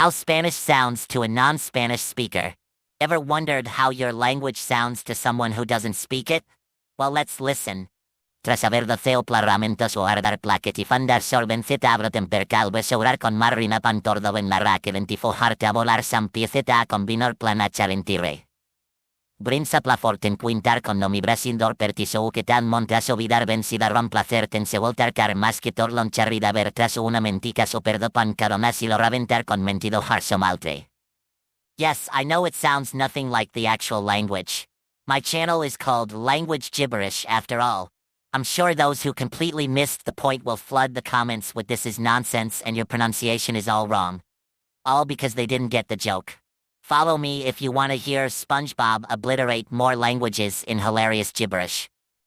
How Spanish sounds to a non-Spanish speaker. Ever wondered how your language sounds to someone who doesn't speak it? Well, let's listen. Tras haber doceo pluramentos o ardar plaquet y fandar sorbenceta abro temper calves orar con marrina pantordo en la raque ventifojarte a volar san pieceta a combinor planachar en tire. Brinsa plaforten quintar con nomi brasindor pertiso que tan montaso vidar vencida ron placer tense voltar car más que torlon charrida ver tras una mentica so perdo pan caronas y lo raventar con mentido harso malte. Yes, I know it sounds nothing like the actual language. My channel is called Language Gibberish after all. I'm sure those who completely missed the point will flood the comments with "this is nonsense and your pronunciation is all wrong." All because they didn't get the joke. Follow me if you want to hear Spongebob obliterate more languages in hilarious gibberish.